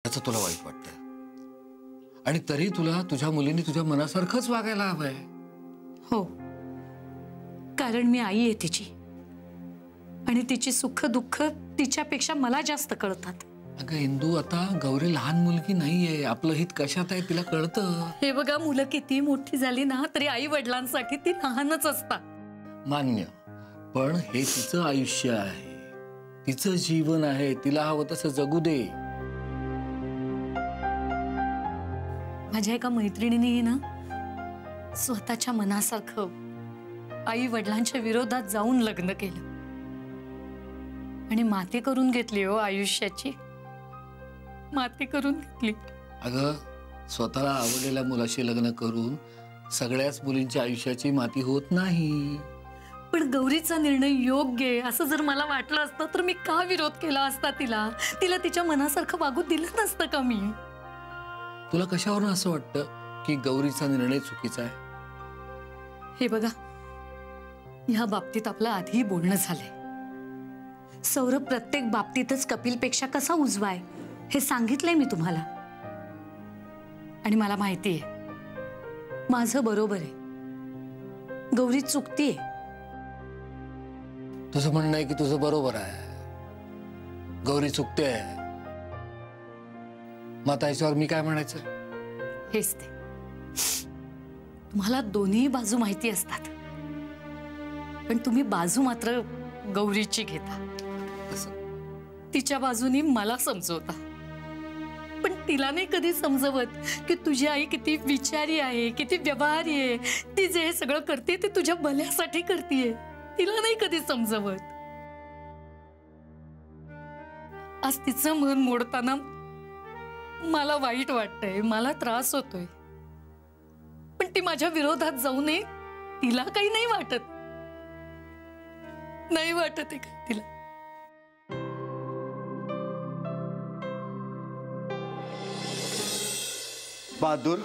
त्याचं तुला वाईट वाटतंय आणि तरी तुला तुझ्या मुलीने तुझ्या मनासारखंच वागायला हवंय. हो, कारण मी आई आहे तिची आणि तिची सुख दुःख तिच्यापेक्षा मला जास्त कळतात. अगं इंदू, आता गौरी लहान मुलगी नाहीये. आपलं हित कशात आहे तिला कळतं. हे बघा, मुलं किती मोठी झाली ना तरी आई वडिलांसाठी ती लहानच असतात. मान्य, पण हे तिचं आयुष्य आहे, तिचं जीवन आहे, तिला हवं तसं जगू दे. माझ्या एका मैत्रिणीने ना स्वतःच्या मनासारखं आई वडिलांच्या विरोधात जाऊन लग्न केलं आणि माती करून घेतली. हो, आयुष्याची माती करून घेतली. अगं, स्वतःला आवडलेल्या मुलाशी लग्न करून सगळ्याच मुलींच्या आयुष्याची माती होत नाही. पण गौरीचा निर्णय योग्य आहे असं जर मला वाटलं असतं तर मी का विरोध केला असता तिला? तिला तिच्या मनासारखं वागू दिलं नसतं का मी? तुला कशावरून असं वाटतं की गौरीचा निर्णय चुकीचा आहे? हे बघा, ह्या बाबतीत आपलं आधी बोलणं झालंय. सौरभ प्रत्येक बाबतीतच कपिलपेक्षा कसा उजवा आहे हे सांगितलंय मी तुम्हाला. आणि मला माहिती आहे माझं बरोबर आहे, गौरी चुकतीये. तुझं म्हणणं आहे की तुझं बरोबर आहे, गौरी चुकते. मग आता याच्यावर मी काय म्हणायचं? हेच ते, तुम्हाला दोन्ही बाजू माहिती असतात पण तुम्ही बाजू मात्र गौरीची घेता. तिच्या बाजूनी मला समजवता पण तिला नाही कधी समजवत की तुझी आई किती विचारी आहे, किती व्यवहारी आहे. ती जे हे सगळं करते ते तुझ्या भल्यासाठी करतेय. तिला नाही कधी समजवत. आज तिचं मन मोडताना मला वाईट वाटतंय, मला त्रास होतोय. पण ती माझ्या विरोधात जाऊ नये तिला काही नाही वाटत. नाही वाटत आहे का तिला? बहादूर,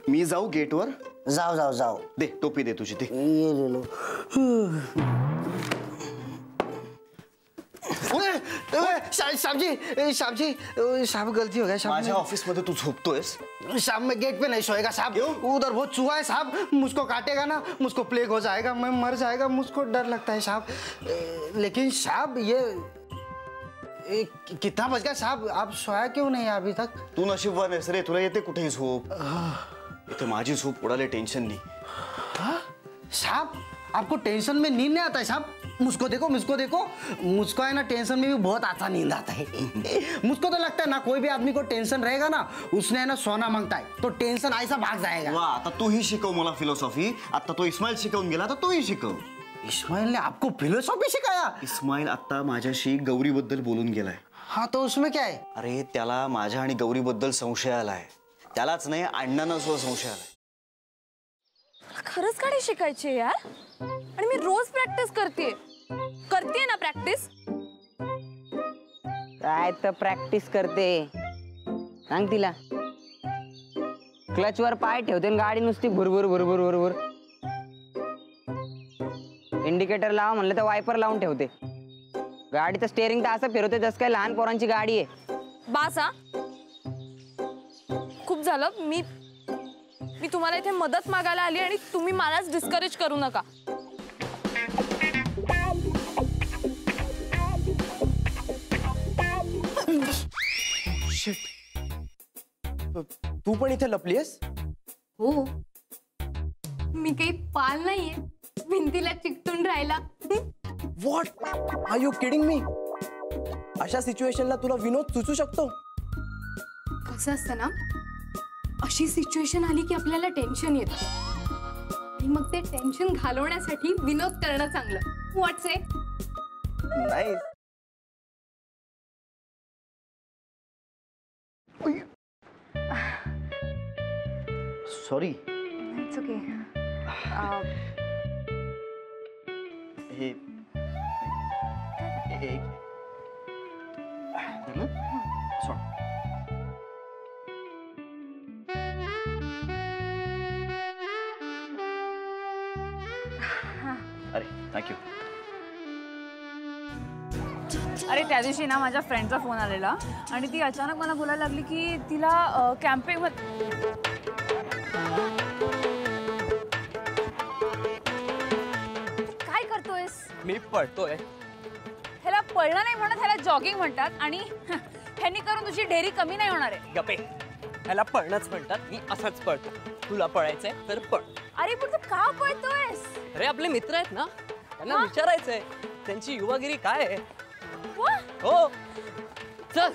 मी जाऊ गेटवर? जाओ जाओ जाओ. दे टोपी, दे तुझी दे. ये ले लो. साहब गलती हो गया साहब. माझ्या ऑफिस मध्ये तू झोपतोयस? साहब मैं गेट पे नहीं सोएगा साहब. उधर बहुत चूहा है साहब, मुझको काटेगा ना, मुझको प्लेग हो जाएगा, मैं मर जाएगा, मुझको डर लगता है साहब. लेकिन साहब ये कितना बज गया साहब? आप सोया क्यों नहीं अभी तक? तू नशीबवान आहेस रे, तुला येते कुठेही झोप. इथे माझी झोप उडाले टेन्शननी. साहब आपको टेंशन में नींद नहीं आता है साहब? मुझको देखो, मुझको देखो, मुझको है ना टेंशन में भी बहुत अच्छा नींद आता है. मुझको तो लगता है ना कोई भी आदमी को टेंशन रहेगा ना उसने है ना सोना मांगता है तो टेंशन ऐसा भाग जाएगा. वा, आता तूही शिकव मला फिलॉसॉफी. आता तो इस्माईल शिकवून गेला तर तूही शिकव. इस्माइल ने आपको फिलोसॉफी सिखाया? इस्माईल आता माझ्याशी गौरी बद्दल बोलून गेलाय. हाँ तो उसमें क्या है? अरे त्याला माझ्या आणि गौरी बद्दल संशय आलाय. त्यालाच नाही, अण्णांना सुद्धा संशय आलाय. खरंच गाडी शिकायची यार, आणि मी रोज प्रॅक्टिस करते ना प्रॅक्टिस. काय तर प्रॅक्टिस करते सांग तिला. क्लचवर पाय ठेवते आणि गाडी नुसती भुरभुर भुरभुर भुरभुर. इंडिकेटर लावा म्हणलं तर वायपर लावून ठेवते. गाडीचं स्टेअरिंग तर असं फिरवते जसं काय लहान पोरांची गाडी आहे. बास हा, खूप झालं. मी तुम्हाला इथे मदत मागायला आली आणि तुम्ही मलाच डिस्करेज करू नका. तू पण इथे लपलीयस? हो, मी काही पाल नाहीये भिंतीला चिकटून राहिला. What are you kidding me? अशा सिच्युएशनला तुला विनोद सुचू शकतो? कसं असतं ना, अशी सिच्युएशन आली की आपल्याला टेन्शन येतं आणि मग ते टेन्शन घालवण्यासाठी विनोद करणं चांगलं. व्हॉट्स इट? नाही. सॉरी. It's okay. हे अरे थँक्यू. अरे त्या दिवशी ना माझ्या फ्रेंडचा फोन आलेला आणि ती अचानक मला बोलायला लागली की तिला कॅम्पिंग काय करतोयस? मी पळतोय. ह्याला पळणं नाही म्हणत, ह्याला जॉगिंग म्हणतात आणि ह्यांनी करून तुझी ढेरी कमी नाही होणार आहे. गपे, ह्याला पळणंच म्हणतात. मी असंच पळतो. तुला पळायचंय तर पळ. अरे पण तू का पळतोयस? अरे आपले मित्र आहेत ना, त्यांना विचारायचंय त्यांची युवागिरी काय आहे. वा, हो चल.